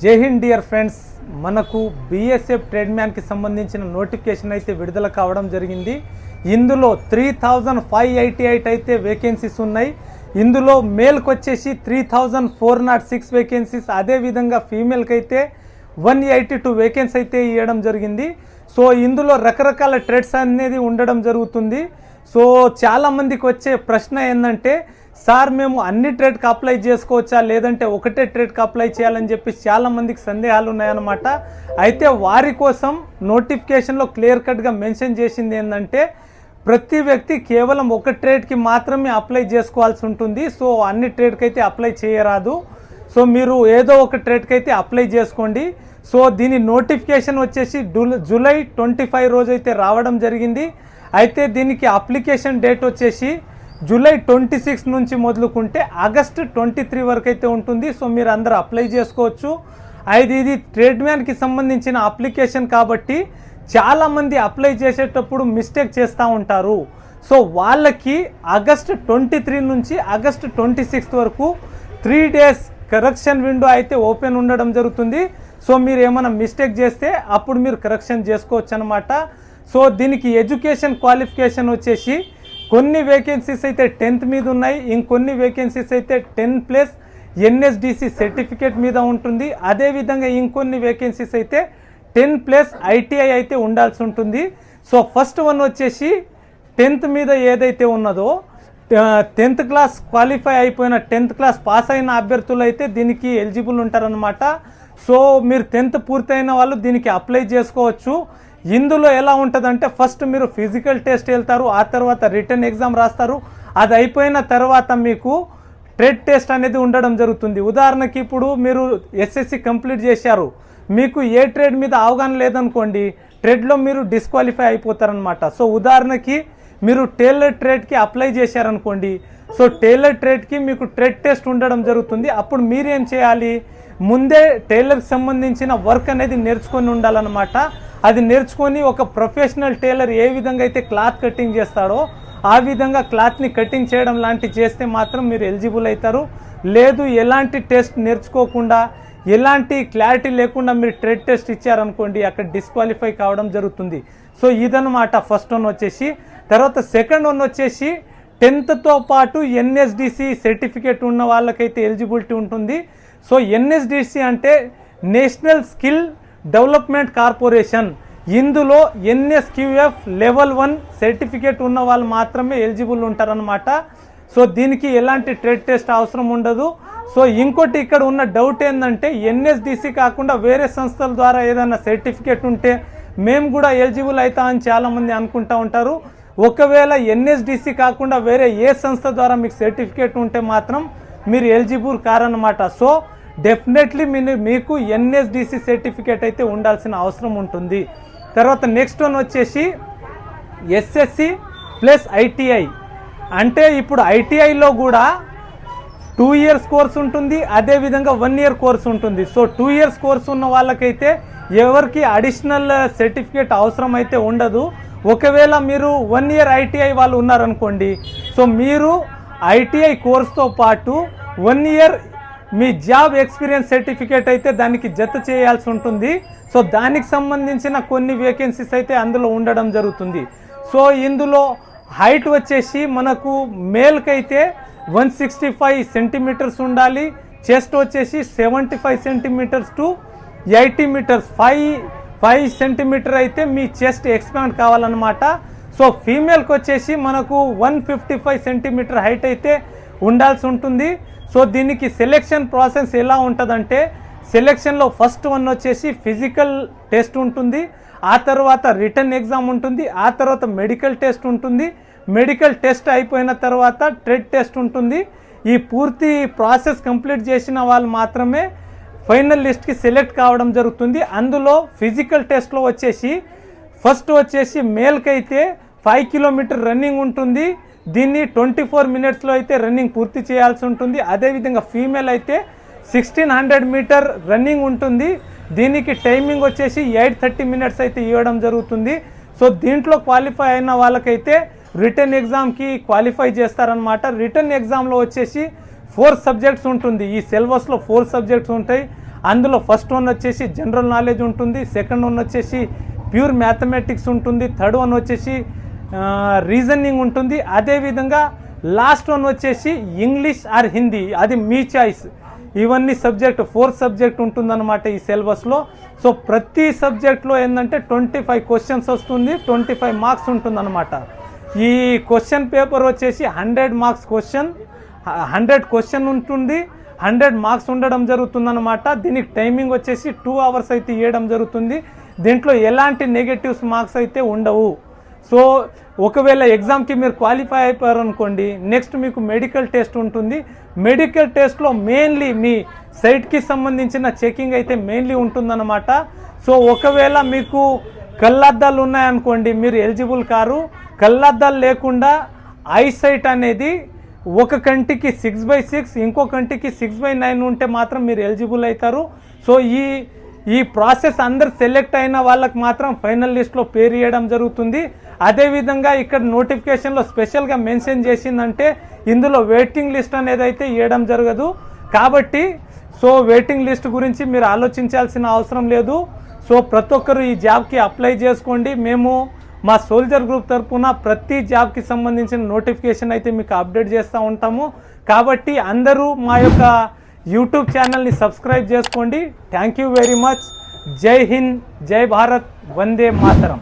జై Hind dear friends, మనకు BSF trade మ్యాన్కి సంబంధించిన నోటిఫికేషన్ అయితే విడుదల కావడం జరిగింది. ఇందులో 3588 అయితే వేకెన్సీస్ ఉన్నాయి. ఇందులో మేల్కి వచ్చేసి 3406 వేకెన్సీస్, అదేవిధంగా ఫీమేల్కి అయితే 182 వేకెన్సీ అయితే ఇవ్వడం జరిగింది. సో ఇందులో రకరకాల ట్రేడ్స్ అనేది ఉండడం జరుగుతుంది. సో చాలామందికి వచ్చే ప్రశ్న ఏంటంటే, సార్ మేము అన్ని ట్రేడ్కి అప్లై చేసుకోవచ్చా, లేదంటే ఒకటే ట్రేడ్కి అప్లై చేయాలని చెప్పి చాలామందికి సందేహాలు ఉన్నాయన్నమాట. అయితే వారి కోసం నోటిఫికేషన్లో క్లియర్ కట్గా మెన్షన్ చేసింది ఏంటంటే, ప్రతి వ్యక్తి కేవలం ఒక ట్రేడ్కి మాత్రమే అప్లై చేసుకోవాల్సి ఉంటుంది. సో అన్ని ట్రేడ్కి అయితే అప్లై చేయరాదు. సో మీరు ఏదో ఒక ట్రేడ్కి అయితే అప్లై చేసుకోండి. సో దీని నోటిఫికేషన్ వచ్చేసి జూలై 25 రోజు అయితే రావడం జరిగింది. అయితే దీనికి అప్లికేషన్ డేట్ వచ్చేసి జూలై 26 నుంచి మొదలుకుంటే ఆగస్టు 23 వరకు అయితే ఉంటుంది. సో మీరు అందరూ అప్లై చేసుకోవచ్చు. అయితే ఇది ట్రేడ్ మ్యాన్కి సంబంధించిన అప్లికేషన్ కాబట్టి చాలామంది అప్లై చేసేటప్పుడు మిస్టేక్ చేస్తూ ఉంటారు. సో వాళ్ళకి ఆగస్టు 23 నుంచి ఆగస్టు 26 వరకు 3 డేస్ కరెక్షన్ విండో అయితే ఓపెన్ ఉండడం జరుగుతుంది. సో మీరు ఏమైనా మిస్టేక్ చేస్తే అప్పుడు మీరు కరెక్షన్ చేసుకోవచ్చు అనమాట. సో దీనికి ఎడ్యుకేషన్ క్వాలిఫికేషన్ వచ్చేసి కొన్ని వేకెన్సీస్ అయితే 10th మీద ఉన్నాయి, ఇంకొన్ని వేకెన్సీస్ అయితే 10+ NSDC సర్టిఫికేట్ మీద ఉంటుంది. అదేవిధంగా ఇంకొన్ని వేకెన్సీస్ అయితే 10+ ITI అయితే ఉండాల్సి ఉంటుంది. సో ఫస్ట్ వన్ వచ్చేసి 10th మీద ఏదైతే ఉన్నదో 10th క్లాస్ క్వాలిఫై అయిపోయిన 10th క్లాస్ పాస్ అయిన అభ్యర్థులు అయితే దీనికి ఎలిజిబుల్ ఉంటారనమాట. సో మీరు 10th పూర్తయిన వాళ్ళు దీనికి అప్లై చేసుకోవచ్చు. ఇందులో ఎలా ఉంటుందంటే, ఫస్ట్ మీరు ఫిజికల్ టెస్ట్ వెళ్తారు, ఆ తర్వాత రిటర్న్ ఎగ్జామ్ రాస్తారు. అది అయిపోయిన తర్వాత మీకు ట్రేడ్ టెస్ట్ అనేది ఉండడం జరుగుతుంది. ఉదాహరణకి ఇప్పుడు మీరు SSC కంప్లీట్ చేశారు, మీకు ఏ ట్రేడ్ మీద అవగాహన లేదనుకోండి, ట్రేడ్లో మీరు డిస్క్వాలిఫై అయిపోతారనమాట. సో ఉదాహరణకి మీరు టైలర్ ట్రేడ్కి అప్లై చేశారనుకోండి, సో టైలర్ ట్రేడ్కి మీకు ట్రేడ్ టెస్ట్ ఉండడం జరుగుతుంది. అప్పుడు మీరేం చేయాలి, ముందే టైలర్కి సంబంధించిన వర్క్ అనేది నేర్చుకొని ఉండాలన్నమాట. అది నేర్చుకొని ఒక ప్రొఫెషనల్ టైలర్ ఏ విధంగా అయితే క్లాత్ కటింగ్ చేస్తాడో ఆ విధంగా క్లాత్ని కటింగ్ చేయడం లాంటివి చేస్తే మాత్రం మీరు ఎలిజిబుల్ అవుతారు. లేదు ఎలాంటి టెస్ట్ నేర్చుకోకుండా ఎలాంటి క్లారిటీ లేకుండా మీరు ట్రేడ్ టెస్ట్ ఇచ్చారనుకోండి, అక్కడ డిస్క్వాలిఫై కావడం జరుగుతుంది. సో ఇదన్నమాట ఫస్ట్ వన్ వచ్చేసి. తర్వాత సెకండ్ వన్ వచ్చేసి 10th పాటు NSDC సర్టిఫికేట్ ఉన్న వాళ్ళకైతే ఎలిజిబిలిటీ ఉంటుంది. సో NSDC అంటే నేషనల్ స్కిల్ డెవలప్మెంట్ కార్పొరేషన్. ఇందులో NSQF లెవెల్ 1 సర్టిఫికేట్ ఉన్న వాళ్ళు మాత్రమే ఎలిజిబుల్ ఉంటారనమాట. సో దీనికి ఎలాంటి ట్రేడ్ టెస్ట్ అవసరం ఉండదు. సో ఇంకోటి ఇక్కడ ఉన్న డౌట్ ఏంటంటే, NSDC కాకుండా వేరే సంస్థల ద్వారా ఏదైనా సర్టిఫికేట్ ఉంటే మేము కూడా ఎలిజిబుల్ అవుతామని చాలామంది అనుకుంటూ ఉంటారు. ఒకవేళ NSDC కాకుండా వేరే ఏ సంస్థ ద్వారా మీకు సర్టిఫికేట్ ఉంటే మాత్రం మీరు ఎలిజిబుల్ కారన్నమాట. సో డెఫినెట్లీ మీకు NSDC సర్టిఫికేట్ అయితే ఉండాల్సిన అవసరం ఉంటుంది. తర్వాత నెక్స్ట్ వన్ వచ్చేసి SSC ప్లస్ ITI. అంటే ఇప్పుడు ITIలో కూడా 2 years కోర్స్ ఉంటుంది, అదేవిధంగా 1 year కోర్స్ ఉంటుంది. సో 2 years కోర్స్ ఉన్న వాళ్ళకైతే ఎవరికి అడిషనల్ సర్టిఫికేట్ అవసరం అయితే ఉండదు. ఒకవేళ మీరు 1 year ITI వాళ్ళు ఉన్నారనుకోండి, సో మీరు ITI కోర్స్తో పాటు 1 year మీ జాబ్ ఎక్స్పీరియన్స్ సర్టిఫికేట్ అయితే దానికి జత చేయాల్సి ఉంటుంది. సో దానికి సంబంధించిన కొన్ని వేకెన్సీస్ అయితే అందులో ఉండడం జరుగుతుంది. సో ఇందులో హైట్ వచ్చేసి మనకు మేల్కి అయితే 165 సెంటీమీటర్స్ ఉండాలి. చెస్ట్ వచ్చేసి 75 సెంటీమీటర్స్ టు 80 మీటర్స్, 5 సెంటీమీటర్ అయితే మీ చెస్ట్ ఎక్స్పాండ్ కావాలన్నమాట. సో ఫీమేల్కి వచ్చేసి మనకు 155 సెంటీమీటర్ హైట్ అయితే ఉండాల్సి ఉంటుంది. సో దీనికి సెలెక్షన్ ప్రాసెస్ ఎలా ఉంటుందంటే, సెలెక్షన్లో ఫస్ట్ వన్ వచ్చేసి ఫిజికల్ టెస్ట్ ఉంటుంది, ఆ తర్వాత రిటర్న్ ఎగ్జామ్ ఉంటుంది, ఆ తర్వాత మెడికల్ టెస్ట్ ఉంటుంది. మెడికల్ టెస్ట్ అయిపోయిన తర్వాత ట్రేడ్ టెస్ట్ ఉంటుంది. ఈ పూర్తి ప్రాసెస్ కంప్లీట్ చేసిన వాళ్ళు మాత్రమే ఫైనల్ లిస్ట్కి సెలెక్ట్ కావడం జరుగుతుంది. అందులో ఫిజికల్ టెస్ట్లో వచ్చేసి ఫస్ట్ వచ్చేసి మేల్కి అయితే 5 కిలోమీటర్ రన్నింగ్ ఉంటుంది. దీన్ని 24 minutesలో అయితే రన్నింగ్ పూర్తి చేయాల్సి ఉంటుంది. అదేవిధంగా ఫీమేల్ అయితే 1600 మీటర్ రన్నింగ్ ఉంటుంది. దీనికి టైమింగ్ వచ్చేసి 8:30 minutes అయితే ఇవ్వడం జరుగుతుంది. సో దీంట్లో క్వాలిఫై అయిన వాళ్ళకైతే రిటర్న్ ఎగ్జామ్కి క్వాలిఫై చేస్తారనమాట. రిటర్న్ ఎగ్జామ్లో వచ్చేసి 4 సబ్జెక్ట్స్ ఉంటుంది. ఈ సిలబస్లో 4 సబ్జెక్ట్స్ ఉంటాయి. అందులో ఫస్ట్ వన్ వచ్చేసి జనరల్ నాలెడ్జ్ ఉంటుంది, సెకండ్ వన్ వచ్చేసి ప్యూర్ మ్యాథమెటిక్స్ ఉంటుంది, థర్డ్ వన్ వచ్చేసి రీజనింగ్ ఉంటుంది, అదేవిధంగా లాస్ట్ వన్ వచ్చేసి ఇంగ్లీష్ ఆర్ హిందీ, అది మీ చాయిస్. ఇవన్నీ సబ్జెక్ట్ 4 సబ్జెక్ట్ ఉంటుందన్నమాట ఈ సిలబస్లో. సో ప్రతి సబ్జెక్ట్లో ఏంటంటే 25 క్వశ్చన్స్ వస్తుంది, 25 మార్క్స్ ఉంటుందన్నమాట. ఈ క్వశ్చన్ పేపర్ వచ్చేసి 100 మార్క్స్ క్వశ్చన్, 100 క్వశ్చన్ ఉంటుంది, 100 మార్క్స్ ఉండడం జరుగుతుందన్నమాట. దీనికి టైమింగ్ వచ్చేసి 2 అవర్స్ అయితే ఇవ్వడం జరుగుతుంది. దీంట్లో ఎలాంటి నెగటివ్స్ మార్క్స్ అయితే ఉండవు. సో ఒకవేళ ఎగ్జామ్కి మీరు క్వాలిఫై అయిపోయారు అనుకోండి, నెక్స్ట్ మీకు మెడికల్ టెస్ట్ ఉంటుంది. మెడికల్ టెస్ట్లో మెయిన్లీ మీ సైట్కి సంబంధించిన చెకింగ్ అయితే మెయిన్లీ ఉంటుందన్నమాట. సో ఒకవేళ మీకు కళ్ళద్దాలు ఉన్నాయనుకోండి, మీరు ఎలిజిబుల్ కారు. కళ్ళద్దాలు లేకుండా ఐ సైట్ అనేది ఒక కంటికి 6/6, ఇంకో కంటికి 6/9 ఉంటే మాత్రం మీరు ఎలిజిబుల్ అవుతారు. సో ఈ ప్రాసెస్ అందరు సెలెక్ట్ అయిన వాళ్ళకి మాత్రం ఫైనల్ లిస్ట్లో పేరు ఇవ్వడం జరుగుతుంది. అదేవిధంగా ఇక్కడ నోటిఫికేషన్లో స్పెషల్గా మెన్షన్ చేసిందంటే ఇందులో వెయిటింగ్ లిస్ట్ అనేది అయితే ఇవ్వడం జరగదు. కాబట్టి సో వెయిటింగ్ లిస్ట్ గురించి మీరు ఆలోచించాల్సిన అవసరం లేదు. సో ప్రతి ఒక్కరు ఈ జాబ్కి అప్లై చేసుకోండి. మేము మా సోల్జర్ గ్రూప్ తరఫున ప్రతి జాబ్కి సంబంధించిన నోటిఫికేషన్ అయితే మీకు అప్డేట్ చేస్తూ ఉంటాము. కాబట్టి అందరూ మా యొక్క యూట్యూబ్ ఛానల్ని సబ్స్క్రైబ్ చేసుకోండి. Thank you very much. జై హింద్, జై భారత్, వందే మాతరం.